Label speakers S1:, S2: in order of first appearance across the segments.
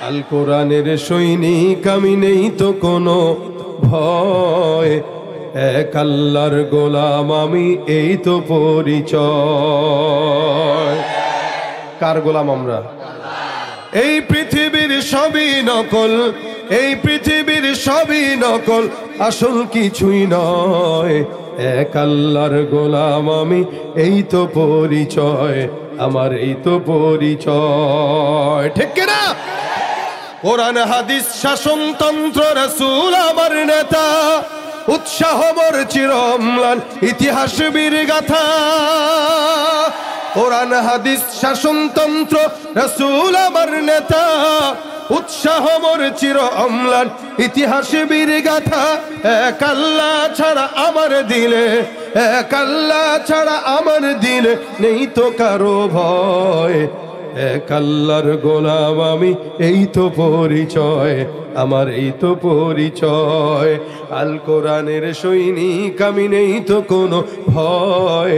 S1: আল কোরআনের সৈনিক আমি, নেই তো কোনো ভয়, এক আল্লাহর গোলাম আমি, এই তো পরিচয়। কার গোলাম আমরা? এই পৃথিবীর সবই নকল, এই পৃথিবীর সবই নকল, আসল কিছুই নয়, এক আল্লাহর গোলাম আমি, এই তো পরিচয় আমার, এই তো পরিচয়। ঠিক কিনা? কোরআন হাদিস শাসনতন্ত্র রাসূল আমার নেতা, উৎসাহ মোর চিরম্লান ইতিহাস বীর গাথা। কোরআন হাদিস শাসনতন্ত্র রাসূল আমার নেতা, উৎসাহ মোর চির অম্লান ইতিহাস বীর গাথা। এক আল্লাহ ছাড়া আমার দিলে, এক আল্লাহ ছাড়া আমার দিলে নেই তো কারো ভয়, এক আল্লাহর গোলাম আমি, এই তো পরিচয় আমার, এই তো পরিচয়। আল কোরআনের সৈনিক আমি, নেই তো কোনো ভয়,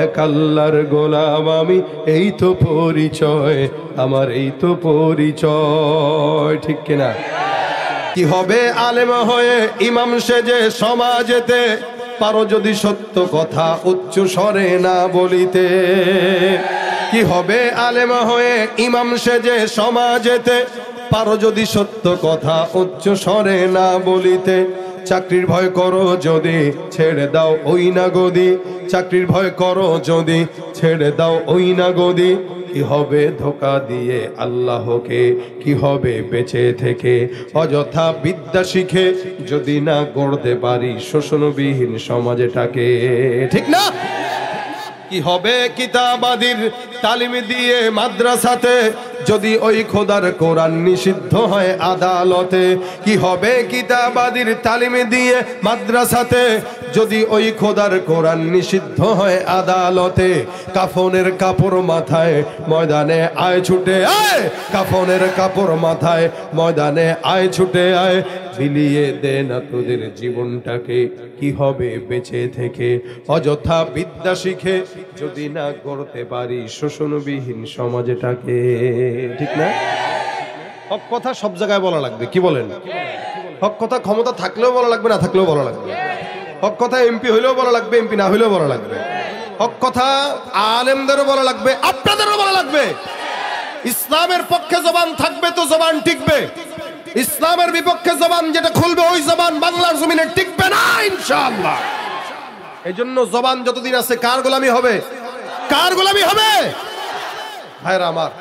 S1: এক আল্লাহর গোলাম আমি, এই তো পরিচয় আমার, এই তো পরিচয়। ঠিক কিনা? কি হবে আলেম হয়ে ইমাম সেজে সমাজেতে, পারো যদি সত্য কথা উচ্চ স্বরে না বলিতে। কি হবে আলেম হয়ে ইমাম সেজে সমাজেতে, পারো যদি সত্য কথা উচ্চ স্বরে না বলিতে। চাকরির ভয় করো যদি, ছেড়ে দাও ওই না গদি, চাকরির ভয় করো যদি, ছেড়ে দাও ওই না গদি। কি হবে ধোঁকা দিয়ে আল্লাহকে, কি হবে বেঁচে থেকে অযথা বিদ্যা শিখে, যদি না গড়তে পারি শোষণবিহীন সমাজটাকে। ঠিক না? কি হবে কিতাবাদির তালিম দিয়ে মাদ্রাসাতে, যদি ওই খোদার কোরআন নিষিদ্ধ হয় আদালতে। কি হবে কিতাবাদির তালিম দিয়ে মাদ্রাসাতে, যদি ওই খোদার কোরআন নিষিদ্ধ হয় আদালতে। কাফনের কাপড় মাথায় ময়দানে আয় ছুটে আয়, কাফনের কাপড় মাথায় ময়দানে আয় ছুটে আয়। বিলিয়ে দে না তোদের জীবনটাকে, কি হবে বেঁচে থেকে অযথা বিদ্যা শিখে, যদি না গড়তে পারি শোষণবিহীন সমাজটাকে। ঠিক না? হক কথা সব জায়গায় বলা লাগবে। কি বলেন? হক কথা ক্ষমতা থাকলেও বলা লাগবে, না থাকলেও বলা লাগবে। হক কথা এমপি হইলেও বলা লাগবে, এমপি না হইলেও বলা লাগবে। হক কথা আলেমদেরও বলা লাগবে, আপনাদেরও বলা লাগবে। ইসলামের পক্ষে জবান থাকবে তো জবান টিকবে, ইসলামের বিপক্ষে জবান যেটা খুলবে ওই জবান বাংলার জমিনে টিকবে না ইনশাআল্লাহ। এই জন্য জবান যতদিন আছে কার গোলামি হবে? কার গোলামি হবে? ভাইরা আমার,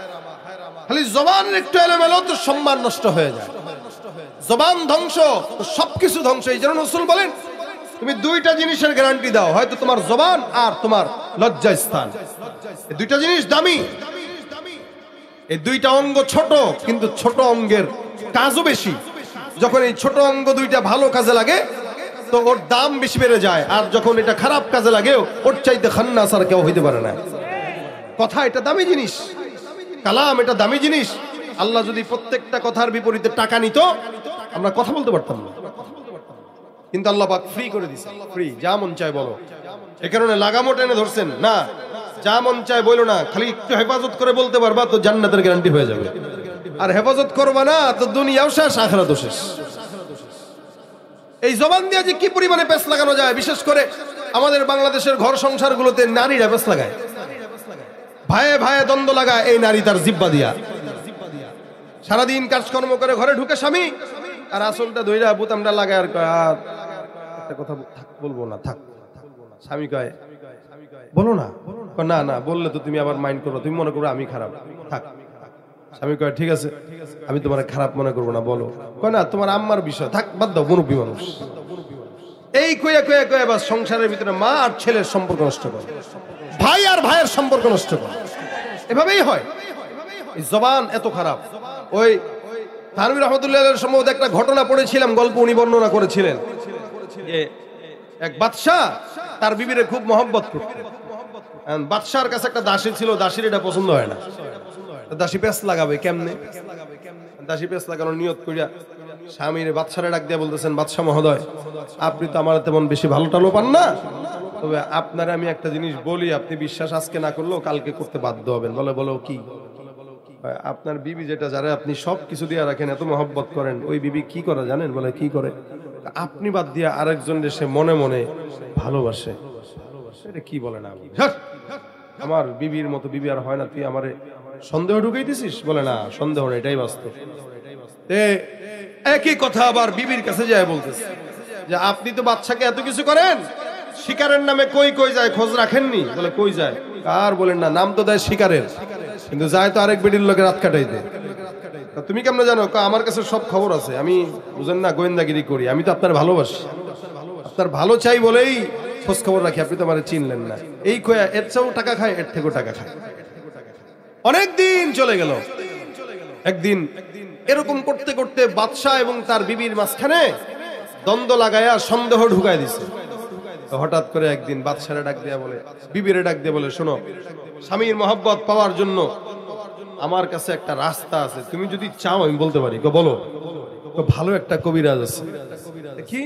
S1: খালি জবানের একটু এলোমেলো তো সম্মান নষ্ট হয়ে যায়। জবান ধ্বংস তো সবকিছু ধ্বংস। এই জন্য রাসূল বলেন, তুমি দুইটা জিনিসের গ্যারান্টি দাও, হয়তো তোমার জবান আর তোমার লজ্জা স্থান, এই দুইটা জিনিস দামি। এই দুইটা অঙ্গ ছোট, কিন্তু ছোট অঙ্গের কাজও বেশি। যখন এই ছোট অঙ্গ দুইটা ভালো কাজে লাগে তো ওর দাম বেশি বেড়ে যায়, আর যখন এটা খারাপ কাজে লাগে ওর চাইতে খান্নাস আর কেউ হইতে পারে না। কথা এটা দামি জিনিস, কালাম এটা দামি জিনিস। আল্লাহ যদি প্রত্যেকটা কথার বিপরীতে টাকা নিত, আমরা কথা বলতে পারতাম না। কিন্তু আল্লাহ পাক ফ্রি করে দিয়েছে, ফ্রি, যা মন চায় বলো। এই কারণে লাগামো টেনে ধরছেন না, যা মন চায় বলো না, খালি একটু হেফাজত করে বলতে পারবা তো জান্নাতের গ্যারান্টি হয়ে যাবে। আর হেফাজত করবা না তো দুনিয়াও শেষ, আখিরাতও শেষ। এই জবান দিয়ে যে কি পরিমাণে পেছ লাগানো যায়, বিশেষ করে আমাদের বাংলাদেশের ঘর সংসারগুলোতে নারীরা পেছ লাগায়, ভাইয়ে ভাইয়ে দ্বন্দ্ব লাগায় এই নারী তার জিব্বা দিয়া। সারাদিন কাজকর্ম করে ঘরে ঢুকে স্বামী আর আসলটা ধইরা বুতামটা লাগায়, আর একটা কথা বলবো না, থাক। স্বামী কয় বলো না, না না বললে তো তুমি আবার মাইন্ড করো, তুমি মনে করো আমি খারাপ, থাক। স্বামী কয় ঠিক আছে, আমি তোমার খারাপ মনে করবো না, বলো। কয় না, তোমার আম্মার বিষয়, থাক, বাদ দাও, মুরব্বী মানুষ। এই কয়ে কয়ে কয়ে বাস সংসারের ভিতরে মা আর ছেলের সম্পর্ক নষ্ট করে, ভাই আর ভাইয়ের সম্পর্ক নষ্ট করে। এভাবেই হয়। এই জবান এত খারাপ। ওই থানভী রহমতুল্লাহর সম্ভবত একটা ঘটনা পড়েছিলাম, গল্প উনি বর্ণনা করেছিলেন যে এক বাদশা তার বিবিরে খুব মহব্বত করতেন। বাদশার কাছে একটা দাসী ছিল, দাসীর এটা পছন্দ হয় না। দাসী পেঁচ লাগাবে কেমনে? দাসী পেঁচ লাগানোর নিয়ত করিয়া স্বামীর বাদশারে ডাক দিয়া বলতেছেন, বাদশা মহোদয়, আপনি তো আমার তেমন বেশি ভালো টালো পান না, তবে আপনার আমি একটা জিনিস বলি, আপনি বিশ্বাস আজকে না করলেও কালকে করতে বাধ্য হবেন। বলে বলো কি? আপনার বিবি যেটা যারা আপনি সব কিছু দিয়ে রাখেন, এত মহব্বত করেন, ওই বিবি কি করে জানেন? বলে কি করে? আপনি বাদ দিয়ে আরেকজন সে মনে মনে ভালোবাসে। এটা কি বলে না, আমার বিবির মতো বিবি আর হয় না, তুই আমারে সন্দেহ ঢুকাই দিছিস? বলে না, সন্দেহ না, এটাই বাস্তব। একই কথা আবার বিবির কাছে যায় বলতেছে যে আপনি তো বাচ্চাকে এত কিছু করেন, শিকারের নামে কই কই যায় খোঁজ রাখেননি? বলে কই যায়? কার বলেন না, নাম তো দেয় শিকারের, কিন্তু যায় তো আরেক বেডির লোকে রাত কাটাইতে। তুমি কেমন জানো? আমার কাছে সব খবর আছে, আমি বুঝেন না গোয়েন্দাগিরি করি, আমি তো আপনার ভালোবাসি, আপনার ভালো চাই বলেই খোঁজ খবর রাখি, আপনি তো আমার চিনলেন না। এই কয়া এর চেয়েও টাকা খায়, এর থেকেও টাকা খায়। অনেক দিন চলে গেল। একদিন এরকম করতে করতে বাদশা এবং তার বিবির মাঝখানে দ্বন্দ্ব লাগায়া সন্দেহ ঢুকায় দিছে। হঠাৎ করে একদিন বাদশারে ডাক দেয়া বলে, বিবিরে ডাক দিয়ে বলে, শোনো, স্বামীর মহব্বত পাওয়ার জন্য আমার কাছে একটা রাস্তা আছে, তুমি যদি চাও আমি বলতে পারি। বলো। ভালো একটা কবিরাজ আছে। কি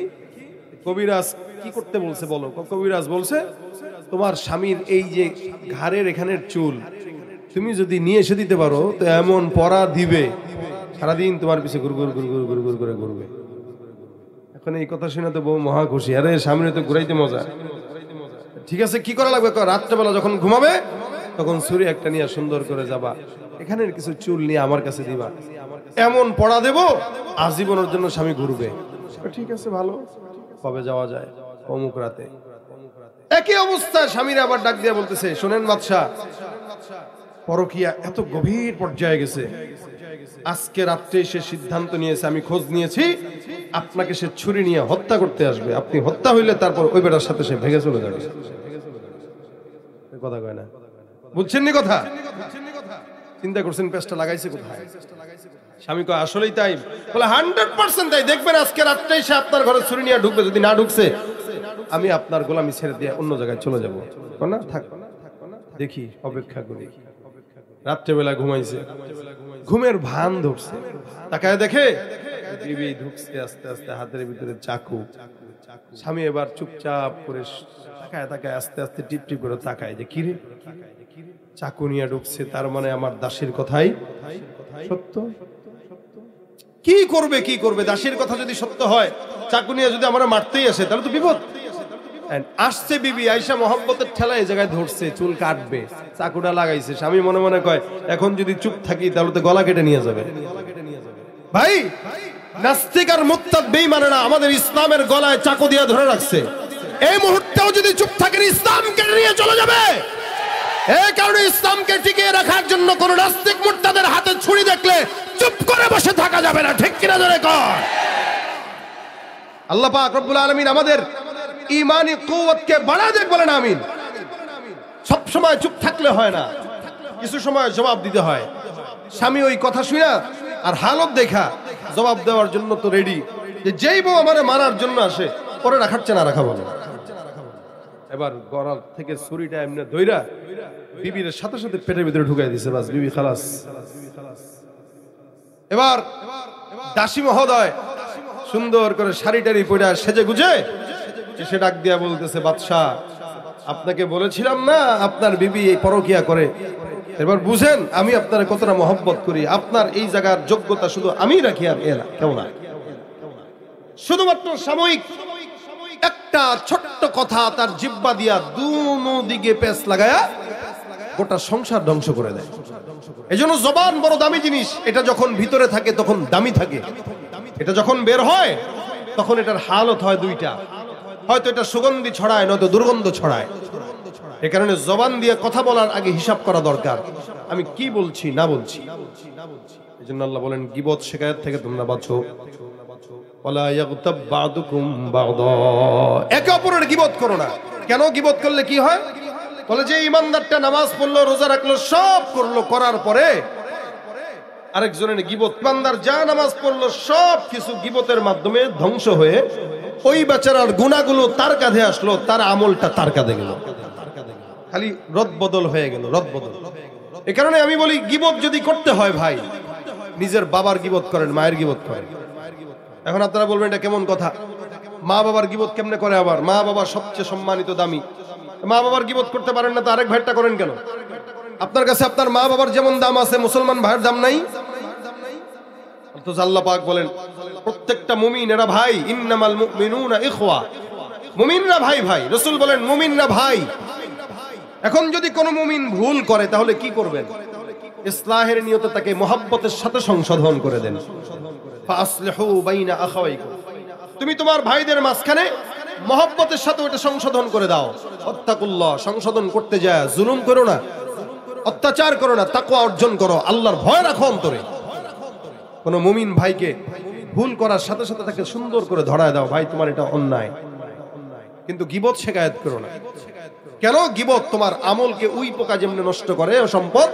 S1: কবিরাজ? কি করতে বলছে বলো। কবিরাজ বলছে, তোমার স্বামীর এই যে ঘাড়ের এখানের চুল তুমি যদি নিয়ে এসে দিতে পারো তো এমন পরা দিবে, সারাদিন তোমার পিছে গুরগুর গুরগুর গুরগুর করে ঘুরবে। এখন এই কথা শুনে তো বউ মহা খুশি, আরে সামনে তো ঘুরাইতে মজা। ঠিক আছে, কি করা লাগবে? রাত্রেবেলা যখন ঘুমাবে তখন ছুরি একটা নিয়ে সুন্দর করে যাবা, এখানের কিছু চুল নিয়ে আমার কাছে দিবা, এমন পড়া দেব আজীবনের জন্য স্বামী ঘুরবে। ঠিক আছে, ভালো, কবে যাওয়া যায়? অমুক রাতে। একই অবস্থায় স্বামীরা আবার ডাক দিয়া বলতেছে, শোনেন বাদশা, পরকিয়া এত গভীর পর্যায়ে গেছে, আজকে রাত্রে সে সিদ্ধান্ত নিয়েছে, আমি খোঁজ নিয়েছি, আপনাকে সে ছুরি নিয়ে হত্যা করতে আসবে। আপনি হত্যা হইলে তারপর ওই বেটার সাথে সে ভেঙে চলে যাবে। কথা কয় না, বুঝছেন নি কথা? চিন্তা করছেন পেস্টটা লাগাইছে কোথায়? স্বামী কয় আসলেই তাই। বলে 100% তাই। দেখবেন আজকে রাত্রেই সে আপনার ঘরে ছুরি নিয়ে ঢুকবে, যদি না ঢুকছে আমি আপনার গোলামি ছেড়ে দিয়ে অন্য জায়গায় চলে যাবো। না থাক, দেখি, অপেক্ষা করি। রাত্রেবেলা ঘুমাইছে, ঘুমের ভান ধরছে, তাকায় দেখে বিবি ঢুকছে আস্তে আস্তে, হাতের ভিতরে চাকু। স্বামী এবার চুপচাপ করে তাকায় তাকায় আস্তে আস্তে টিপ টিপ করে তাকায় যে কিরে, চাকু নিয়ে ঢুকছে, তার মানে আমার দাসীর কথাই সত্য। কি করবে কি করবে? দাসীর কথা যদি সত্য হয়, চাকু নিয়ে যদি আমরা মারতেই আসে তাহলে তো বিপদ। আসছে বিবি, আয়েশা মহব্বতের ঠেলা এই জায়গায় ধরছে, চুল কাটবে, চাকুটা লাগাইছে। স্বামী মনে মনে কয়, এখন যদি চুপ থাকি তাহলে তো গলা কেটে নিয়ে যাবে। ভাই, নাস্তিক আর মুরতাদ বেঈমানেরা আমাদের ইসলামের গলায় চাকু দিয়ে ধরে রাখছে। এই মুহূর্তেও যদি চুপ থাকেন ইসলাম কেটে নিয়ে চলে যাবে। এই কারণে ইসলামকে টিকিয়ে রাখার জন্য কোন নাস্তিক মুরতাদের হাতে ছুরি দেখলে চুপ করে বসে থাকা যাবে না। ঠিক কিনা জোরে কর। আল্লাহ পাক রব্বুল আলামিন আমাদের ইমানি কুওয়াতকে বাড়ায় দেখ, বলেন আমিন। সব সময় চুপ থাকলে হয় না, কিছু সময় জবাব দিতে হয়। স্বামী ওই কথা শুনে আর হালত দেখা জবাব দেওয়ার জন্য তো রেডি, যে যেই বউ আমারে মারার জন্য আসে পরে রাখাচ্ছে না রাখা বলে। এবার গড়াল থেকে ছুরিটা এমনি ধইরা বিবির সাথে সাথে পেটের ভিতরে ঢুকাই দিছে, বাস বিবি খালাস। এবার দাসী মহোদয় সুন্দর করে শাড়ি টাড়ি পরে সেজে গুজে সে ডাক দিয়া বলতেছে, বাদশা, আপনাকে বলেছিলাম না আপনার বিবি এই পরকিয়া করে, এবার বুঝেন আমি আপনার কতটা মহব্বত করি। আপনার এই জায়গার যোগ্যতা শুধু আমি রাখি, আর এরা কেউ না। শুধুমাত্র সাময়িক একটা ছোট্ট কথা তার জিহ্বা দিয়া দুনো দিকে পেঁচ লাগায়া গোটা সংসার ধ্বংস করে দেয়। এজন্য জবান বড় দামি জিনিস। এটা যখন ভিতরে থাকে তখন দামি থাকে, এটা যখন বের হয় তখন এটার হালত হয় দুইটা, হয়তো এটা সুগন্ধি ছড়ায়, নয়তো দুর্গন্ধ ছড়ায়। এ কারণে জবান দিয়ে কথা বলার আগে হিসাব করা দরকার, আমি কি বলছি না বলছি। এজন্য আল্লাহ বলেন, গীবত শিকায়ত থেকে তোমরা বাঁচো। ওয়ালা ইয়াগতাব বা'দুকুম বা'দা, একে অপরের গীবত করো না। কেন? গীবত করলে কি হয়? বলে যে ইমানদারটা নামাজ পড়লো, রোজা রাখলো, সব করলো, করার পরে আরেকজনের গীবত, ইমানদার যা নামাজ পড়লো সব কিছু গীবতের মাধ্যমে ধ্বংস হয়ে ওই বেচারার গুনাহগুলো তার কাঁধে আসলো, তার আমলটা তার কাঁধে গেল, খালি রদবদল হয়ে গেল, রদবদল। এই কারণে আমি বলি, গীবত যদি করতে হয় ভাই, নিজের বাবার গীবত করেন, মায়ের গীবত করেন। এখন আপনারা বলবেন এটা কেমন কথা, মা বাবার গীবত কেমনে করে? আবার মা বাবা সবচেয়ে সম্মানিত দামি, মা বাবার গীবত করতে পারেন না তো আরেক ভাইটা করেন কেন? আপনার কাছে আপনার মা বাবার যেমন দাম আছে মুসলমান ভাইয়ের দাম নাই? অথচ আল্লাহ পাক বলেন প্রত্যেকটা মুমিন এরা ভাই, ইন্নামাল মুমিনুনা ইখওয়া, মুমিনরা ভাই ভাই। রাসূল বলেন মুমিনরা ভাই। এখন যদি কোনো মুমিন ভুল করে তাহলে কি করবেন? ইসলাহের নিয়তে তাকে মহব্বতের সাথে সংশোধন করে দেন। ফাসলিহু বাইনা আখাওয়াইকুম, তুমি তোমার ভাইদের মাঝখানে মহব্বতের সাথে ওটা সংশোধন করে দাও। ওয়াত্তাকুল্লাহ, সংশোধন করতে যায় জুলুম করো না, অত্যাচার করো না, তাকওয়া অর্জন করো, আল্লাহর ভয় রাখো অন্তরে। কোন মুমিন ভাইকে ভুল করার সাথে সাথে তাকে সুন্দর করে ধরায় দাও, ভাই তোমার এটা অন্যায়। কিন্তু গীবত শিকায়েত করো না। কেন? গীবত তোমার আমলকে উই পোকা যেমনি নষ্ট করে, ও সম্পদ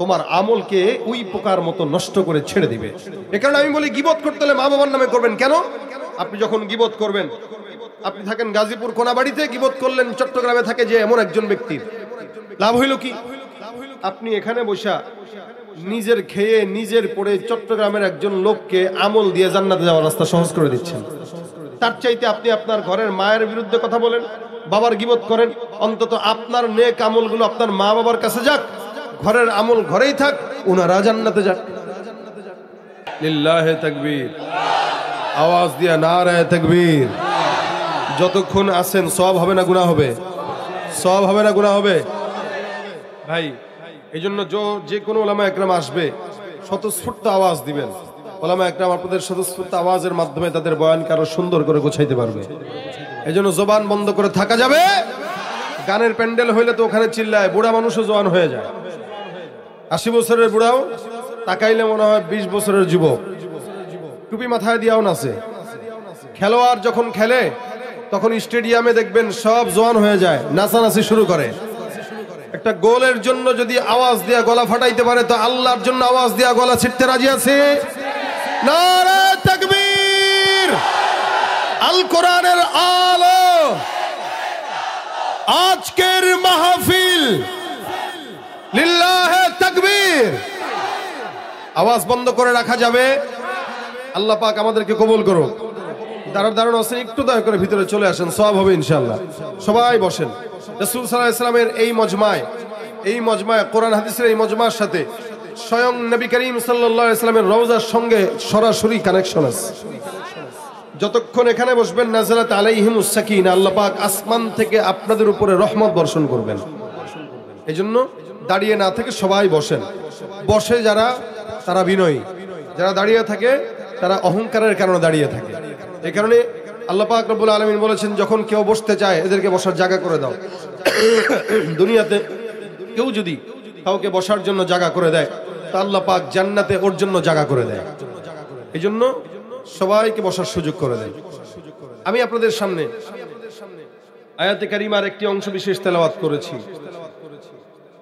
S1: তোমার আমলকে উই পোকার মতো নষ্ট করে ছেড়ে দিবে। এ কারণে আমি বলি গীবত করতে হলে মা বাবার নামে করবেন। কেন? আপনি যখন গীবত করবেন, আপনি থাকেন গাজীপুর কোনাবাড়িতে, গীবত করলেন চট্টগ্রামে থাকে যে এমন একজন ব্যক্তির, লাভ হইল কি? আপনি এখানে বসা নিজের খেয়ে নিজের পড়ে চট্টগ্রামের একজন লোককে আমল দিয়ে জান্নাতে যাওয়ার রাস্তা সহজ করে দিচ্ছেন। তার চাইতে আপনি আপনার ঘরের মায়ের বিরুদ্ধে কথা বলেন, বাবার গীবত করেন, অন্তত আপনার নেক আমলগুলো আপনার মা বাবার কাছে যাক, ঘরের আমল ঘরেই থাক, ওনারা জান্নাতে যাক। লিল্লাহে তাকবীর, আওয়াজ দিয়া নারায়ে তাকবীর। যতক্ষণ আছেন সওয়াব হবে না গুনাহ হবে? সওয়াব হবে না গুনাহ হবে? ভাই এই জন্য যে কোনো ওলামা একরাম আসবে স্বতঃস্ফূর্ত আওয়াজ দিবেন। ওলামা একরাম আপনাদের স্বতঃস্ফূর্ত আওয়াজের মাধ্যমে তাদের বয়ানকে আরো সুন্দর করে গোছাইতে পারবে। এই জন্য জবান বন্ধ করে থাকা যাবে। গানের প্যান্ডেল হইলে তো ওখানে চিল্লায়, বুড়া মানুষও জওয়ান হয়ে যায়। 80 বছরের বুড়াও তাকাইলে মনে হয় 20 বছরের যুবক। টুপি মাথায় দিয়াও নাচে। খেলোয়াড় যখন খেলে তখন স্টেডিয়ামে দেখবেন সব জওয়ান হয়ে যায়, নাচানাচি শুরু করে। একটা গোলের জন্য যদি আওয়াজ দিয়া গলা ফাটাইতে পারে তো আল্লাহর জন্য আওয়াজ দিয়া গলা ছিটতে রাজি আছে? নারে তাকবীর! আল কোরআনের আলো, আজকের মাহফিল, লিল্লাহে তাকবীর। আওয়াজ বন্ধ করে রাখা যাবে? আল্লাহ পাক আমাদেরকে কবুল করুক। দাঁড়ান আছেন, একটু দয়া করে ভিতরে চলে আসেন, সওয়াব হবে ইনশাআল্লাহ। সবাই বসেন। রাসূল সাল্লাল্লাহু আলাইহি ওয়াসাল্লামের এই মজমায় কোরআন হাদিসের এই মজমার সাথে স্বয়ং নবী করিম সাল্লাল্লাহু আলাইহি ওয়াসাল্লামের রওজার সঙ্গে সরাসরি কানেকশন আছে। যতক্ষণ এখানে বসবেন নাযালাত আলাইহিমুস সাকিনা, আল্লাহ পাক আসমান থেকে আপনাদের উপরে রহমত বর্ষণ করবেন। এজন্য দাঁড়িয়ে না থেকে সবাই বসেন। বসে যারা তারা বিনয়ী, যারা দাঁড়িয়ে থাকে তারা অহংকারের কারণে দাঁড়িয়ে থাকে। এই কারণে আল্লাহ পাক রব্বুল আলামিন বলেছেন যখন কেউ বসতে চায় এদেরকে বসার জায়গা করে দাও। দুনিয়াতে কেউ যদি কাউকে বসার জন্য জায়গা করে দেয় তা আল্লাহ পাক জান্নাতে ওর জন্য জায়গা করে দেয়। এই জন্য সবাইকে বসার সুযোগ করে দেয়। আমি আপনাদের সামনে আয়াতে কারিমার একটি অংশ বিশেষ তেলাওয়াত করেছি,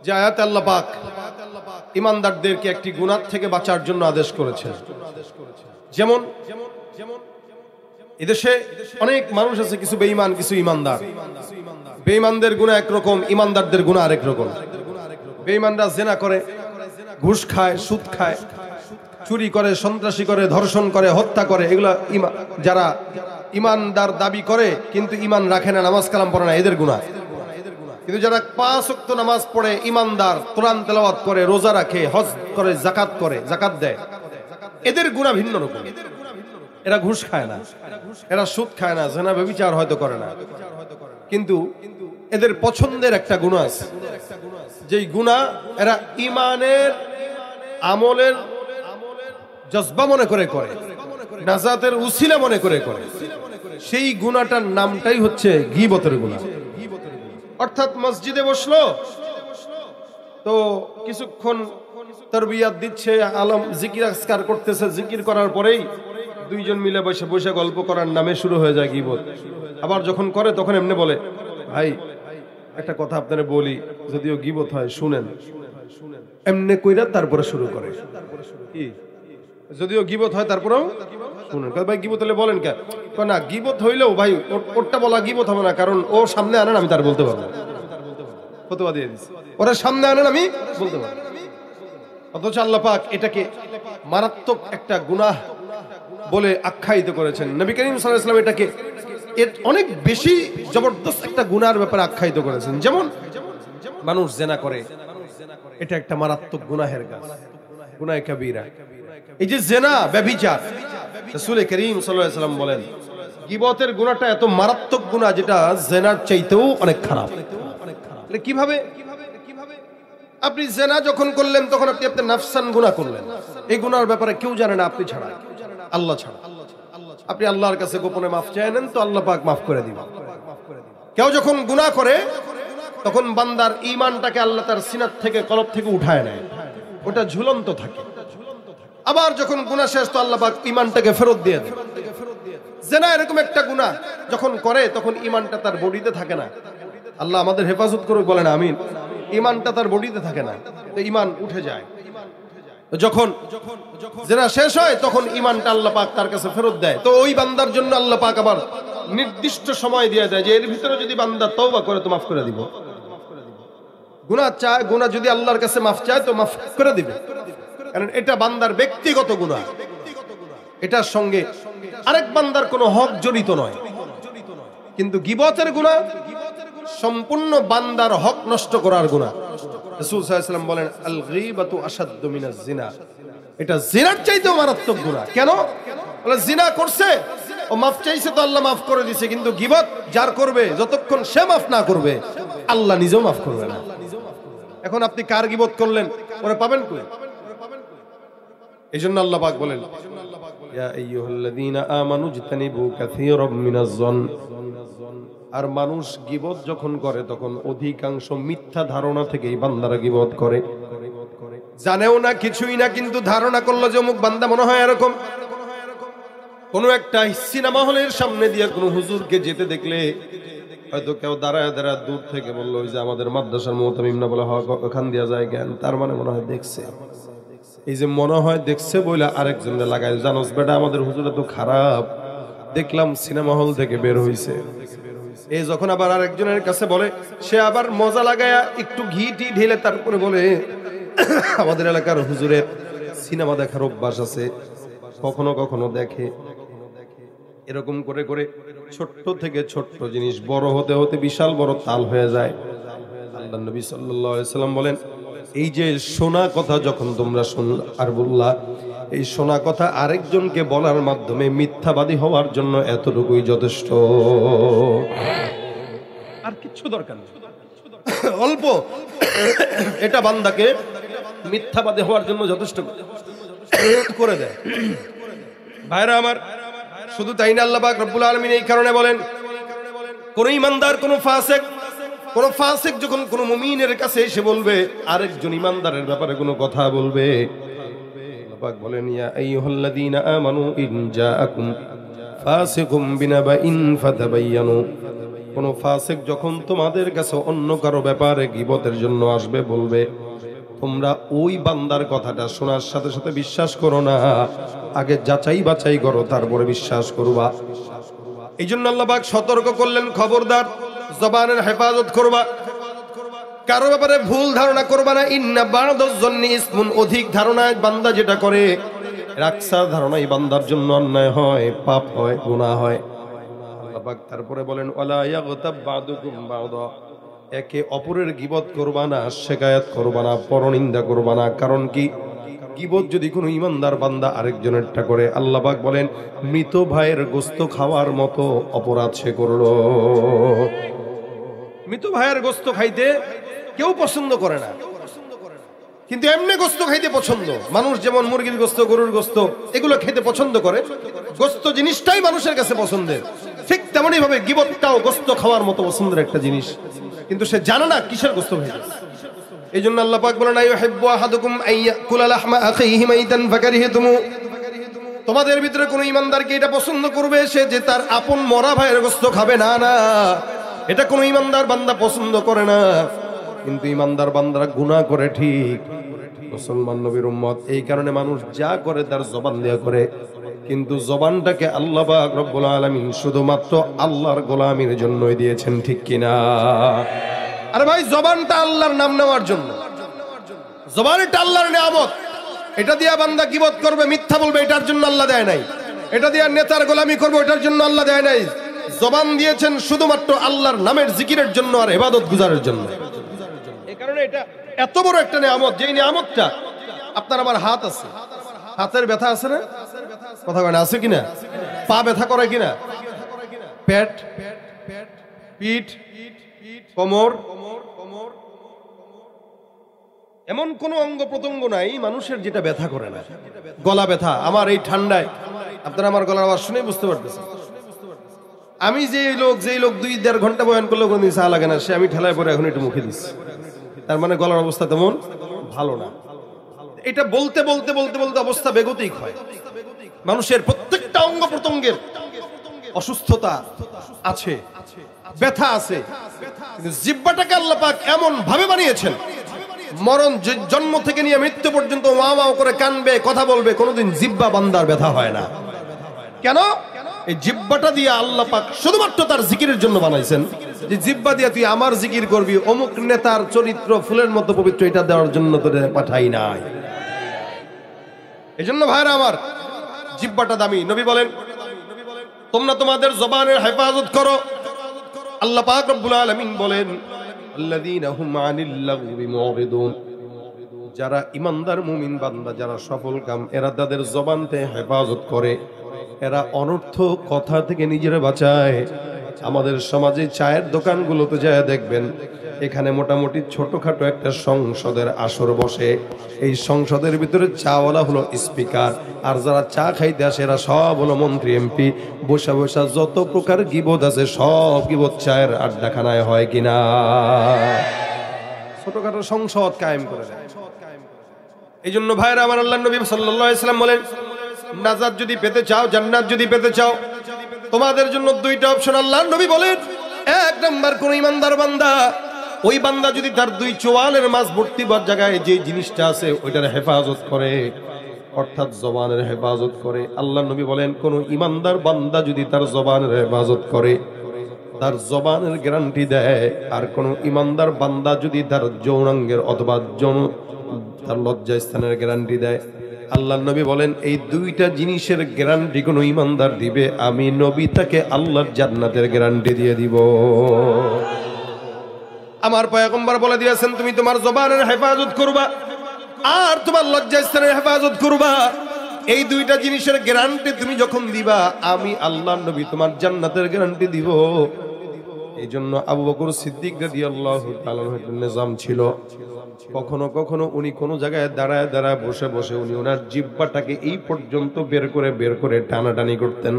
S1: যে আয়াতে আল্লাহ পাক ইমানদারদেরকে একটি গুনাহ থেকে বাঁচার জন্য আদেশ করেছেন। যেমন এদেশে অনেক মানুষ আছে, কিছু বেঈমান কিছু ইমানদার। বেঈমানদের গুনাহ একরকম, ইমানদারদের গুনাহ আরেক রকম। বেঈমানরা জিনা করে, ঘুষ খায়, সুদ খায়, চুরি করে, সন্ত্রাসী করে, ধর্ষণ করে, হত্যা করে। এগুলা যারা ইমানদার দাবি করে কিন্তু ইমান রাখে না, নামাজ কালাম পড়ে না, এদের গুনাহ। কিন্তু যারা 5 ওয়াক্ত নামাজ পড়ে, ইমানদার, কোরআন তেলাওয়াত করে, রোজা রাখে, হজ করে, যাকাত দেয়, এদের গুনাহ ভিন্ন রকম। এরা ঘুষ খায় না, এরা সুদ খায় না, জিনা ব্যভিচার হয়তো করে না, কিন্তু এদের পছন্দের একটা গুনাহ আছে, যেই গুনাহ এরা ঈমানের আমলের জজবা মনে করে করে, নাজাতের উসিলা মনে করে করে। সেই গুনাহটার নামটাই হচ্ছে গীবতের গুনাহ। অর্থাৎ মসজিদে বসলো তো কিছুক্ষণ তারবিয়াত দিচ্ছে, আলম জিকির আজকার করতেছে, জিকির করার পরেই দুইজন মিলে বসে বসে গল্প করার নামে শুরু হয়ে যায় গীবত। আবার যখন করে তখন এমনি বলে, ভাই একটা কথা আপনারে বলি, যদিও গীবত হয় শুনেন, এমনি কইরা তারপরে শুরু করে। কি যদিও গীবত হয় তারপরেও শুনেন। ভাই গীবত হলে বলেন কেন? না, গীবত হইলেও ভাই ওরটা বলা গীবত হবে না, কারণ ও সামনে আনেন আমি তার বলতে পারবো, ফতোয়া দিয়ে দিচ্ছি, ওরা সামনে আনেন আমি বলতে পারবো। অথচ আল্লাহ পাক এটাকে মারাত্মক একটা গুনাহ বলে আখ্যায়িত করেছেন। নবী করিম সাল্লাল্লাহু আলাইহি ওয়াসাল্লাম এটাকে অনেক বেশি জবরদস্ত একটা গুনার ব্যাপারে আখ্যায়িত করেছেন। যেমন মানুষ জিনা করে, এটা একটা মারাত্মক গুনাহের কাজ, গুনাহে কাবীরা। এই যে জিনা, ব্যভিচার, রাসূল করিম সাল্লাল্লাহু আলাইহি ওয়াসাল্লাম বলেন গীবতের গুনাহটা এত মারাত্মক গুনাহ যেটা জিনার চাইতেও অনেক খারাপ। কিভাবে? আপনি জিনা যখন করলেন তখন আপনি আপনার নাফসান গুনাহ করলেন। এই গুনাহর ব্যাপারে কেউ জানে না আপনি ছাড়া, আল্লাহ ছাড়া। আপনি আল্লাহর কাছে গোপনে মাফ চাই নেন তো আল্লাহ পাক মাফ করে দিবেন। কেউ যখন গুনাহ করে তখন বান্দার ঈমানটাকে আল্লাহ তার সিনাত থেকে, কলব থেকে উঠায় নেয়, ওটা ঝুলন্ত থাকে। আবার যখন গুনাহ শেষ তো আল্লাহ পাক ঈমানটাকে ফেরত দিয়ে দেয়। জিনা এরকম একটা গুনাহ, যখন করে তখন ঈমানটা তার বডিতে থাকে না। আল্লাহ আমাদের হেফাজত করুক, বলেন আমিন। ঈমানটা তার বডিতে থাকে না, তো ঈমান উঠে যায়। যখন জিনা শেষ হয় তখন ঈমানটা আল্লাহ পাক তার কাছে ফেরত দেয়। তো ওই বান্দার জন্য আল্লাহ পাক আবার নির্দিষ্ট সময় দিয়ে দেয় যে এর ভিতরে যদি বান্দা তওবা করে তো মাফ করে দিব। গুনাহ চায়, গুনাহ যদি আল্লাহর কাছে মাফ চায় তো মাফ করে দিবে, কারণ এটা বান্দার ব্যক্তিগত গুনাহ, এটার সঙ্গে আরেক বান্দার কোনো হক জড়িত নয়। কিন্তু গীবতের গুনাহ সম্পূর্ণ বান্দার হক নষ্ট করার গুনাহ। রাসূল সাল্লাল্লাহু আলাইহি ওয়াসাল্লাম বলেন আল গীবাতু আশাদ্দু মিনাজ জিনা, এটা জিনার চাইতেও মারাত্মক গুনাহ। কেন? বলে জিনা করছে, ও মাফ চাইছে তো আল্লাহ মাফ করে দিয়েছে, কিন্তু গীবত যার করবে যতক্ষণ সে মাফ না করবে আল্লাহ নিজেও মাফ করবে না। এখন আপনি কার গীবত করলেন ওরে পাবেন কই? এইজন্য আল্লাহ পাক বলেন ইয়া আইয়ুহাল্লাযীনা আমানু ইজতানিবু কাসীরাম মিনাজ জন। আর মানুষ গীবত যখন করে তখন অধিকাংশ মিথ্যা ধারণা থেকেই বান্দারা গীবত করে। জানেও না, কিছুই না, কিন্তু ধারণা করলো যে অমুক বান্দা মনে হয় এরকম। কোনো একটা সিনেমা হলের সামনে দিয়ে কোনো হুজুরকে যেতে দেখলে হয়তো কেউ দাঁড়ায় দাঁড়ায় দূর থেকে বললো ওই যে আমাদের মাদ্রাসার মুতামিম না, বলে ওখান দিয়ে যায় জ্ঞান, তার মানে মনে হয় দেখছে। এই যে মনে হয় দেখছে বলে আরেকজনকে লাগায়, জানোস বেটা আমাদের হুজুর তো খারাপ, দেখলাম সিনেমা হল থেকে বের হইছে। এই যখন আবার আরেকজনের কাছে বলে, সে আবার মজা লাগায়া একটু ঘি টি ঢেলে তারপরে বলে আমাদের এলাকার হুজুরের সিনেমা দেখার অভ্যাস আছে, কখনো কখনো দেখে। এরকম করে করে ছোট্ট থেকে ছোট্ট জিনিস বড় হতে হতে বিশাল বড় তাল হয়ে যায়। আল্লাহ নবী সাল্লাল্লাহু আলাইহি ওয়াসাল্লাম বলেন এই যে শোনা কথা যখন তোমরা শুনলা আর বললা, এই শোনা কথা আরেকজনকে বলার মাধ্যমে মিথ্যাবাদী হওয়ার জন্য এতটুকুই যথেষ্ট, আর কিচ্ছু দরকার নেই। অল্প এটা বান্দাকে মিথ্যাবাদী হওয়ার জন্য যথেষ্ট করে দেয়। ভাইরা আমার, শুধু তাই না, আল্লাহ পাক রব্বুল আলামিন এই কারণে বলেন কোন ইমানদার, কোন ফাসিক যখন কোন মুমিনের কাছে এসে বলবে, আরেকজন ইমানদারের ব্যাপারে কোনো কথা বলবে, আল্লাহ পাক বলেন ইয়া আইয়ুহাল্লাযীনা আমানু ইন জাআকুম ফাসিকুম বিনাবাইন ফাতাবায়ানু। কোন ফাসিক যখন তোমাদের কাছে অন্য কারো ব্যাপারে গীবতের জন্য আসবে, বলবে, তোমরা ওই বান্দার কথাটা শোনার সাথে সাথে বিশ্বাস করো না, আগে যাচাই বাছাই করো তারপরে বিশ্বাস করবা। এই জন্য আল্লাহ পাক সতর্ক করলেন, খবরদার জবানের হেফাজত করবা, কারো ব্যাপারে ভুল ধারণা করবা না। ইন্না বা'দাজ জন্নি ইসমুন, অধিক ধারণায় বান্দা যেটা করে, রাকসার ধারণাই বান্দার জন্য অন্যায় হয়, পাপ হয়, গুনাহ হয়। আল্লাহ পাক তারপরে বলেন ওয়ালা ইয়াগতাব বা'দুকুম বা'দা, একে অপরের গীবত করবা না, শিকায়াত করবা না, পরনিন্দা করবা না। কারণ কি? গীবত যদি কোনো ইমানদার বান্দা আরেকজনেরটা করে, আল্লাহ পাক বলেন মৃত ভাইয়ের গোশত খাওয়ার মতো অপরাধ সে করলো। মৃত ভাইয়ের গোশত খাইতে কেউ পছন্দ করে না, কিন্তু এমনি গোশত খাইতে পছন্দ। মানুষ যেমন মুরগির গোশত, গরুর গোশত এগুলো খেতে পছন্দ করে, গোশত জিনিসটাই মানুষের কাছে পছন্দের, ঠিক তেমনি ভাবে গীবতটাও গোশত খাওয়ার মতো পছন্দের একটা জিনিস, কিন্তু সে জানে না কিসের গোশত খাইছে। এই জন্য আল্লাহ পাক বলেন আইয়ুহিব্বু আহাদুকুম আইয়াকুলা লাহমা আখিহি মাইতান ফাকারিহতুমু, তোমাদের ভিতরে কোন ইমানদার কি এটা পছন্দ করবে সে যে তার আপন মরা ভাইয়ের গোশত খাবে? না না, এটা কোন ইমানদার বান্দা পছন্দ করে না। কিন্তু ইমানদার বান্দারা গুনাহ করে ঠিক, মুসলমান নবীর উম্মত। এই কারণে মানুষ যা করে তার জবান দিয়ে করে, কিন্তু জবানটাকে আল্লাহ পাক রব্বুল আলামিন শুধুমাত্র আল্লাহর গোলামির জন্যই দিয়েছেন, ঠিক কিনা? আরে ভাই, জবানটা আল্লাহর নাম নেওয়ার জন্য, জবানটা আল্লাহর নিয়ামত। এটা দিয়া বান্দা গীবত করবে, মিথ্যা বলবে, এটার জন্য আল্লাহ দেয় নাই। এটা দিয়া নেতার গোলামি করবে, এটার জন্য আল্লাহ দেয় নাই। জবান দিয়েছেন শুধুমাত্র আল্লাহর নামের জিকিরের জন্য আর ইবাদত গুজারের জন্য। এই কারণে এটা এত বড় একটা নিয়ামত, যেই নিয়ামতটা আপনার আমার হাত আছে, হাতের ব্যথা আছে না? কথা বলেন আছে কিনা? পা ব্যথা করে কিনা? পেট, পিঠ, কোমর, এমন কোন অঙ্গ প্রত্যঙ্গ নাই মানুষের যেটা ব্যথা করে না। গলা ব্যথা, আমার এই ঠান্ডায় আপনারা আমার গলার আওয়াজ শুনে বুঝতে পারতেছেন। আমি যেই লোক 2-1.5 ঘন্টা বয়ান করলে কোনদিন চা লাগে না, সে আমি ঠেলায় পরে এখন একটু মুখে দিচ্ছি, তার মানে গলার অবস্থা তেমন ভালো না। এটা বলতে বলতে বলতে বলতে অবস্থা বেগতিক হয়। মানুষের প্রত্যেকটা অঙ্গ প্রত্যঙ্গের অসুস্থতা আছে, ব্যথা আছে, কিন্তু জিহ্বাটাকে আল্লাহ পাক এমন ভাবে বানিয়েছেন, মরণ জন্ম থেকে নিয়ে মৃত্যু পর্যন্ত মা মা করে কানবে, কথা বলবে, কোনোদিন জিহ্বা বান্দার ব্যথা হয় না। কেন? এই জিহ্বাটা দিয়ে আল্লাহ পাক শুধুমাত্র তার জিকিরের জন্য বানাইছেন, যে জিহ্বা দিয়ে তুই আমার জিকির করবি, অমুক নেতার চরিত্র ফুলের মতো পবিত্র, এটা দেওয়ার জন্য তোরে পাঠাই নাই। এই জন্য ভাইরা আমার, জিহ্বাটা দামি। নবী বলেন, তোমরা তোমাদের জবানের হেফাজত করো। আল্লাহ পাক রব্বুল আলামিন বলেন, আল্লাযীনা হুম আনিল লাগবি মুরিদুন, যারা ইমানদার মুমিন বান্দা, যারা সফল কাম, এরা তাদের জবানকে হেফাজত করে, এরা অনর্থক কথা থেকে নিজেরা বাঁচায়। আমাদের সমাজে চায়ের দোকানগুলোতে যায় দেখবেন, এখানে মোটামুটি ছোটখাটো একটা সংসদের আসর বসে। এই সংসদের ভিতরে চাওয়ালা হলো স্পিকার, আর যারা চা খাইতে আসে এরা সব হলো মন্ত্রী এমপি। বসা বসা যত প্রকার গীবত আছে সব গীবত চায়ের আড্ডাখানায় হয় কিনা। ছোটখাটো সংসদ কায়েম করে দেয়। এই জন্য ভাইরা আমার, আল্লাহর নবী সাল্লাল্লাহু আলাইহি ওয়াসাল্লাম বলেন, নাজাত যদি পেতে চাও, জান্নাত যদি পেতে চাও, তোমাদের জন্য 2টা অপশন আল্লাহর নবী বলেন। 1 নাম্বার, কোন ইমানদার বান্দা, ওই বান্দা যদি তার 2 চোয়ালের মাঝ ভর্তিবার জায়গায় যে জিনিসটা আছে ওইটার হেফাজত করে, অর্থাৎ জবানের হেফাজত করে। আল্লাহর নবী বলেন, কোন ইমানদার বান্দা যদি তার জবানের হেফাজত করে, তার জবানের গ্যারান্টি দেয়। আর কোন ইমানদার বান্দা যদি তার যৌনাঙ্গের অথবা তার লজ্জাস্থানের গ্যারান্টি দেয়, আল্লাহর নবী বলেন, এই 2টা জিনিসের গ্যারান্টি কোন ইমানদার দিবে, আমি নবী তাকে আল্লাহর জান্নাতের গ্যারান্টি দিয়ে দিব। আমার পয়গম্বর বলে দিয়েছেন, তুমি তোমার জবানের হেফাজত করবা আর তোমার লজ্জাস্থানের হেফাজত করবা। এই 2টা জিনিসের গ্যারান্টি তুমি যখন দিবা, আমি আল্লাহর নবী তোমার জান্নাতের গ্যারান্টি দিব। এই জন্য আবু বকর সিদ্দিক রাদিয়াল্লাহু তাআলা নিজাম ছিল, কখনো কখনো উনি কোন জায়গায় দাঁড়ায় দাঁড়ায় বসে বসে উনি ওনার জিহ্বাটাকে এই পর্যন্ত বের করে টানাটানি করতেন।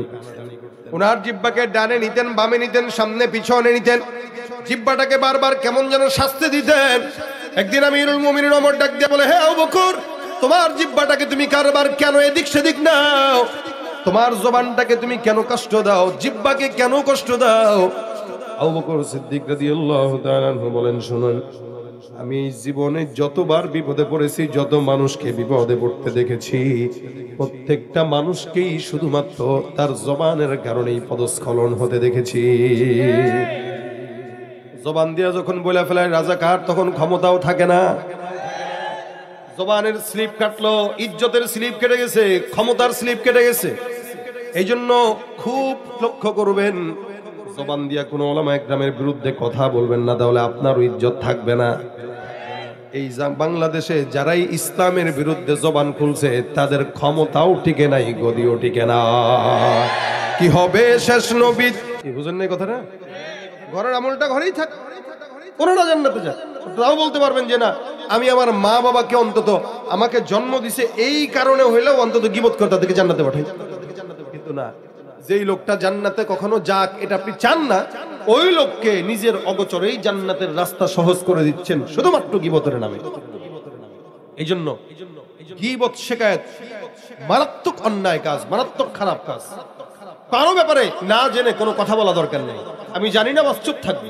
S1: ওনার জিহ্বাকে ডানে নিতেন, বামে নিতেন, সামনে পিছনে নিতেন, জিহ্বাটাকে বারবার কেমন যেন শাস্তি দিতেন। একদিন আমিরুল মুমিনিন ওমর ডাক দিয়ে বলে, হে আবু বকর, তোমার জিহ্বাটাকে তুমি কারবার কেন এদিক সেদিক নাও? তোমার জবানটাকে তুমি কেন কষ্ট দাও? জিহ্বাকে কেন কষ্ট দাও? আবু বকর সিদ্দিক রাদিয়াল্লাহু তাআলা বলেন, শুনুন, আমি জীবনে যতবার বিপদে পড়েছি, যত মানুষকে বিপদে পড়তে দেখেছি, প্রত্যেকটা মানুষকেই শুধুমাত্র তার জবানের কারণেই পদস্খলন হতে দেখেছি। জবান দিয়া যখন বলে ফেলায় রাজাকার, তখন ক্ষমতাও থাকে না। জবানের স্লিপ কাটলো, ইজ্জতের স্লিপ কেটে গেছে, ক্ষমতার স্লিপ কেটে গেছে। এই জন্য খুব লক্ষ্য করবেন, জবান দিয়া কোনো ওলামা একরামের বিরুদ্ধে কথা বলবেন না, তাহলে আপনারও ইজ্জত থাকবে না। এই বাংলাদেশে যারাই ইসলামের বিরুদ্ধে জবান খুলছে, তাদের ক্ষমতাও টিকে নাই, গদিও টিকে না। কি হবে শেষ নবী? বুঝেন না কথাটা? ঘরের আমলটা ঘরেই থাক, কোনটা জান্নাতে যাক। তাও বলতে পারবেন যে না, আমি আমার মা বাবাকে অন্তত আমাকে জন্ম দিছে এই কারণে হইলেও অন্তত গীবত করে তাদেরকে জান্নাতে পাঠাই। কিন্তু না, যেই লোকটা জান্নাতে কখনো যাক এটা আপনি চান না, ওই লোককে নিজের অগোচরেই জান্নাতের রাস্তা সহজ করে দিচ্ছেন শুধুমাত্র গীবতের নামে। এই জন্য গীবত শিকায়েত মারাত্মক অন্যায় কাজ, মারাত্মক খারাপ কাজ। কারো ব্যাপারে না জেনে কোনো কথা বলা দরকার নেই। আমি জানি না, বাস চুপ থাকবো।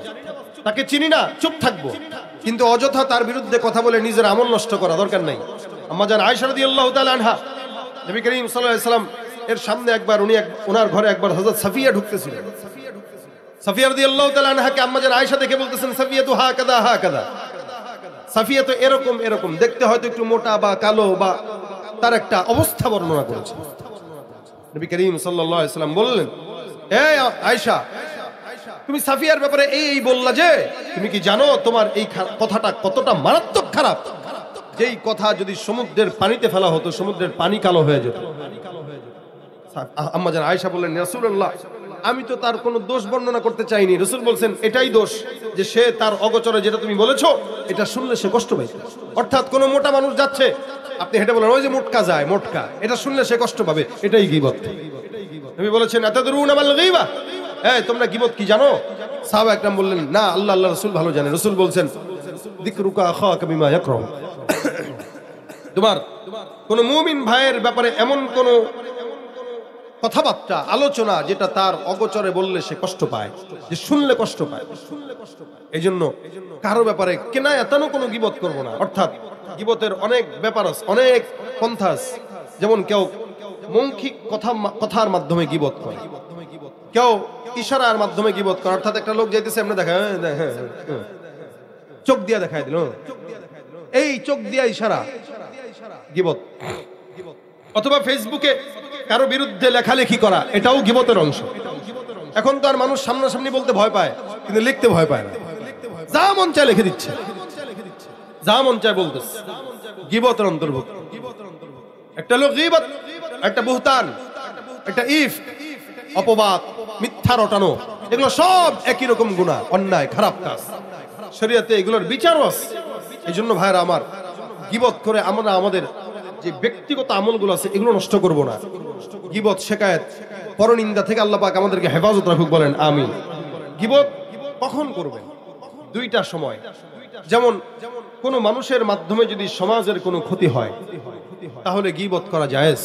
S1: তাকে চিনি না, চুপ থাকবো। কিন্তু অযথা তার বিরুদ্ধে কথা বলে নিজের আমল নষ্ট করা দরকার নাই। আম্মা জান আয়েশা রাদিয়াল্লাহু তাআলা আনহা, নবী করিম সাল্লাল্লাহু আলাইহি সাল্লাম এর সামনে একবার ওনার ঘরে একবার হযরত সাফিয়া ঢুকতেছিলেন। সাফিয়া রাদিয়াল্লাহু তাআলা আনহাকে আম্মা জান আয়েশা দেখে বলতেছেন, সাফিয়া তো হাকাদা হাকাদা, সাফিয়া তো এরকম এরকম, দেখতে হয়তো একটু মোটা বা কালো বা তার একটা অবস্থা বর্ণনা করেছে। নবী করিম সাল্লাল্লাহু আলাইহি সাল্লাম বললেন, হে আয়েশা, তুমি সাফিয়ার ব্যাপারে এই বললা যে, তুমি কি জানো তোমার এই কথাটা কতটা মারাত্মক খারাপ? যেই কথা যদি সমুদ্রের পানিতে ফেলা হতো, সমুদ্রের পানি কালো হয়ে যেত। আম্মা জান আয়েশা বললেন, রাসূলুল্লাহ, আমি তো তার কোনো দোষ বর্ণনা করতে চাইনি। রাসূল বলছেন, এটাই দোষ যে সে তার অগোচরে যেটা তুমি বলেছো এটা শুনলে সে কষ্ট পায়। অর্থাৎ কোনো মোটা মানুষ যাচ্ছে, আপনি হেঁটে বলেন ওই যে মোটকা যায়, মোটকা, এটা শুনলে সে কষ্ট পাবে, এটাই গীবত। নবী বলেছেন, আতাদরুনা মাল গীবা, এই তোমরা গীবত কি জানো? সাহাবা একরাম বললেন, না, আল্লাহ রাসূল ভালো জানেন। রাসূল বলছেন, যিকরুকা আখাকা বিমা ইয়াকরাহু, তোমার কোন মুমিন ভাইয়ের ব্যাপারে এমন কোন কথাবার্তা, আলোচনা যেটা তার অগোচরে বললে সে কষ্ট পায়, যে শুনলে কষ্ট পায়। এই জন্য কারো ব্যাপারে কেনায়াতানো কোনো গীবত করবো না। অর্থাৎ গীবতের অনেক ব্যাপার আছে, অনেক পন্থা আছে। যেমন কেউ মৌখিক কথার মাধ্যমে গীবত করে, কেউ ইশারার মাধ্যমে গীবত করে। অর্থাৎ একটা লোক যাইতেছে, এমনি দেখায়, চোখ দিয়া দেখায় দিল, এই চোখ দিয়া ইশারা, গীবত। অথবা ফেসবুকে কারো বিরুদ্ধে লেখালেখি করা, এটাও গীবতের অংশ। এখন তো আর মানুষ সামনাসামনি বলতে ভয় পায়, কিন্তু লিখতে ভয় পায় না। যা মন চায় লিখে দিচ্ছে, যা মন চায় বলতেছে, গীবতের অন্তর্ভুক্ত। একটা লোক গীবত, একটা বুহতান, একটা অপবাদ, মিথ্যা রটানো, এগুলো সব একই রকম গুনাহ, অন্যায়, খারাপ কাজ। শরীয়তে এগুলোর বিচারও আছে। এই জন্য ভাইরা আমার, গীবত করে আমরা আমাদের যে ব্যক্তিগত আমলগুলো আছে এগুলো নষ্ট করব না। গীবত, শিকায়েত, পরনিন্দা থেকে আল্লাহ পাক আমাদেরকে হেফাজত রাখুক, বলেন আমিন। গীবত কখন করবেন? দুইটা সময়। যেমন কোন মানুষের মাধ্যমে যদি সমাজের কোনো ক্ষতি হয়, তাহলে গীবত করা জায়েজ।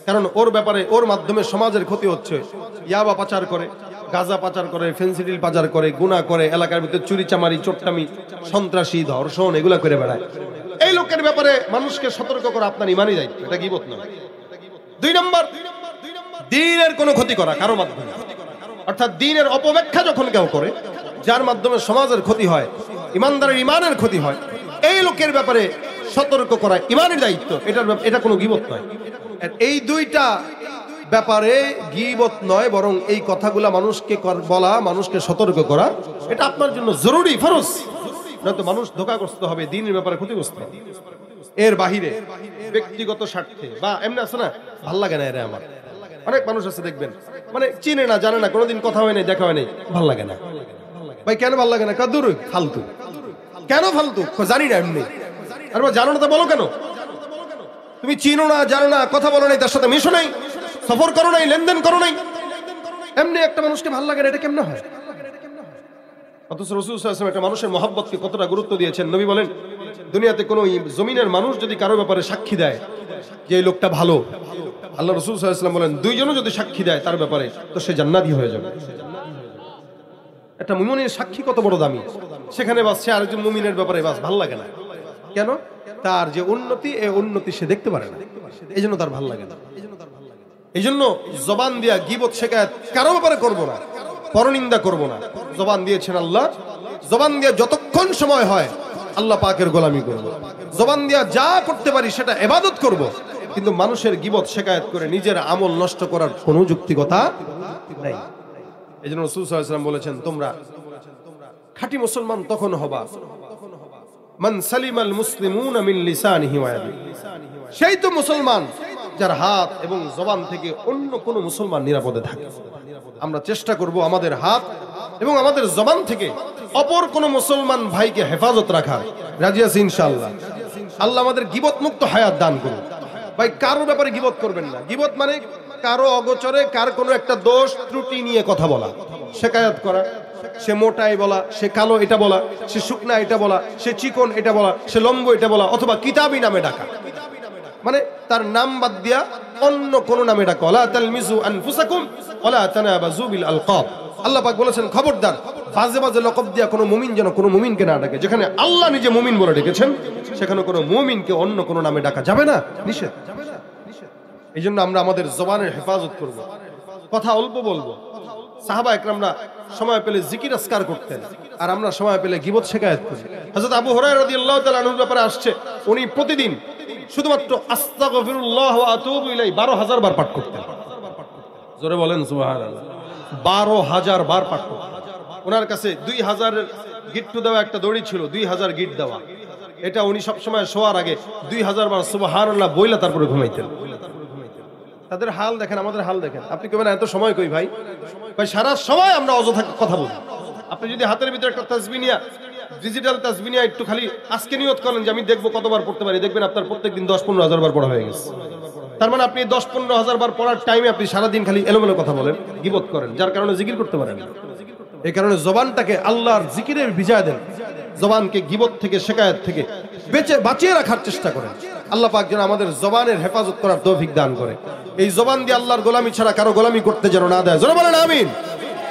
S1: কারণ ওর ব্যাপারে, ওর মাধ্যমে সমাজের ক্ষতি হচ্ছে। ইয়াবা পাচার করে, গাঁজা পাচার করে, ফেন্সিডিল পাচার করে, গুনাহ করে, এলাকার ভিতরে চুরি চামারি, চোট্টামি, সন্ত্রাসী, ধর্ষণ, এগুলা করে বেড়ায়। এই লোকের ব্যাপারে মানুষকে সতর্ক করা আপনার ইমানি দায়িত্ব, এটা গীবত নয়। 2 নম্বর, দ্বীনের কোনো ক্ষতি করা কারো মাধ্যমে। অর্থাৎ দ্বীনের অপব্যাখ্যা যখন কেউ করে, যার মাধ্যমে সমাজের ক্ষতি হয়, ইমানদারের ইমানের ক্ষতি হয়, এই লোকের ব্যাপারে সতর্ক করা ইমানের দায়িত্ব। এটা কোনো গীবত নয়। এই দুইটা ব্যাপারে গীবত নয়, বরং এই কথাগুলা মানুষকে বলা, মানুষকে সতর্ক করা, এটা আপনার জন্য জরুরি, ফরজ। নয়তো মানুষ ধোঁকাগ্রস্ত হবে, দ্বীনের ব্যাপারে ক্ষতিগ্রস্ত হবে। এর বাহিরে ব্যক্তিগত স্বার্থে বা এমনি আছে না, ভাল লাগে না এরা আমার। অনেক মানুষ আছে দেখবেন, মানে চিনে না, জানে না, কোনোদিন কথা হয় নাই, দেখা হয় নাই, ভাল লাগে না। ভাই কেন ভাল লাগে না? কাদুর ফালতু। কেন ফালতু? জানি না, এমনি। আর জানো না তো বলো কেন? তুমি চিনো না, জানো না, কথা বলো নাই, তার সাথে মিশো নাই, সফর করো নাই, লেনদেন করো নাই, এমনি একটা মানুষকে ভাল লাগে না, এটা কেমনে হয়? অথচ রাসূল সাল্লাল্লাহু আলাইহি ওয়াসাল্লাম একটা মানুষের মহব্বতকে কতটা গুরুত্ব দিয়েছেন। নবী বলেন, দুনিয়াতে কোনো জমিনের মানুষ যদি কারো ব্যাপারে সাক্ষী দেয় যে এই লোকটা ভালো, আল্লাহ রাসূল সাল্লাল্লাহু আলাইহি ওয়াসাল্লাম বলেন, দুইজনও যদি সাক্ষী দেয় তার ব্যাপারে, তো সে জান্নাতি হয়ে যাবে। একটা মুমিনের সাক্ষী কত বড় দামি। সেখানে বাস সে আরেকজন মুমিনের ব্যাপারে বাস ভাল লাগে না। কেন? তার যে উন্নতি, এই উন্নতি সে দেখতে পারে না, এই জন্য তার ভাল লাগে না। এই জন্য জবান দিয়া গীবত, শিকায়েত কারো ব্যাপারে করবো না, পরনিন্দা করব না। জবান দিয়েছেন আল্লাহ, জবান দিয়ে যতক্ষণ সময় হয় আল্লাহ পাকের গোলামি করব। জবান দিয়া যা করতে পারি সেটা ইবাদত করব, কিন্তু মানুষের গীবত, শিকায়েত করে নিজের আমল নষ্ট করার কোনো যৌক্তিকতা নাই। এই জন্য রাসূল সাল্লাল্লাহু আলাইহি ওয়াসাল্লাম বলেছেন, তোমরা খাঁটি মুসলমান তখন হবা মান সালিমাল মুসলিমুনা মিন লিসানিহি ওয়া ইয়াদিহি, সেই তো মুসলমান যার হাত এবং জবান থেকে অন্য কোন মুসলমান নিরাপদে থাকে। আমরা চেষ্টা করব আমাদের হাত এবং আমাদের জবান থেকে অপর কোন মুসলমান ভাইকে হেফাজত রাখার। রাজি আছি ইনশাআল্লাহ? আল্লাহ আমাদের গীবত মুক্ত হায়াত দান করুন। ভাই কারো ব্যাপারে গীবত করবেন না। গীবত মানে কারো অগোচরে কার কোনো একটা দোষ ত্রুটি নিয়ে কথা বলা, শিকায়াত করা। সে মোটাই বলা, সে কালো এটা বলা, সে শুকনা এটা বলা, সে চিকন এটা বলা, সে লম্বা এটা বলা, অথবা কিতাবী নামে ডাকা, মানে তার নাম বাদ দিয়া অন্য কোন নামে ডাকা। ওয়ালা তালমিজু আনফুসাকুম ওয়ালা তানাবাযু বিল আলকাব। আল্লাহ পাক বলেছেন, খবরদার বাজে বাজে লকব দিয়া কোনো মুমিন যেন কোনো মুমিনকে না ডাকে। যেখানে আল্লাহ নিজে মুমিন বলে ডেকেছেন, সেখানে কোনো মুমিনকে অন্য কোনো নামে ডাকা যাবে না, নিষেধ। এই জন্য আমরা আমাদের জবানের হেফাজত করব, কথা অল্প বলবো। সাহাবা একরামরা সময় পেলে জিকির আজকার করতেন, আর আমরা সময় পেলে গীবত শিকায়েত করি। হযরত আবু হুরায়রা রাদিয়াল্লাহু তাআলা আনহুর ব্যাপারে আসছে, উনি প্রতিদিন শুধুমাত্র আস্তাগফিরুল্লাহ ওয়া আতুবু ইলাইহি 12,000 বার পাঠ করতেন। জোরে বলেন সুবহানাল্লাহ। 12,000 বার পাঠ করতেন। ওনার কাছে 2,000 গিট্টু দেওয়া একটা দড়ি ছিল, 2,000 গিট দেওয়া। এটা উনি সবসময় শোয়ার আগে 2,000 বার সুবহানাল্লাহ বইলা তারপরে ঘুমাইতেন। তাদের হাল দেখেন, আমাদের হাল দেখেন। আপনি কেমন এত সময় কই ভাই? ভাই সারা সময় আমরা অযথা কথা বলি। আপনি যদি হাতের ভিতরে একটা তাসবিহ নিয়া, ডিজিটাল তাসবিহ নিয়া একটু খালি আজকে নিয়ত করেন যে আমি দেখবো কতবার পড়তে পারি, দেখবেন আপনার প্রত্যেকদিন 10-15 হাজার বার পড়া হয়ে গেছে। তার মানে আপনি 10-15 হাজার বার পড়ার টাইমে আপনি সারাদিন খালি এলোমেলো কথা বলেন, গীবত করেন, যার কারণে জিকির করতে পারেন না। এই কারণে জবানটাকে আল্লাহর জিকিরে ভিজায় দেন, জবানকে গীবত থেকে, শিকায়াত থেকে বাঁচিয়ে রাখার চেষ্টা করেন। আল্লাহ পাক যেন আমাদের জবানের হেফাজত করার তৌফিক দান করে। এই জবান দিয়ে আল্লাহর গোলামি ছাড়া কারো গোলামি করতে যেন না দেয়। জোরে বলেন আমিন।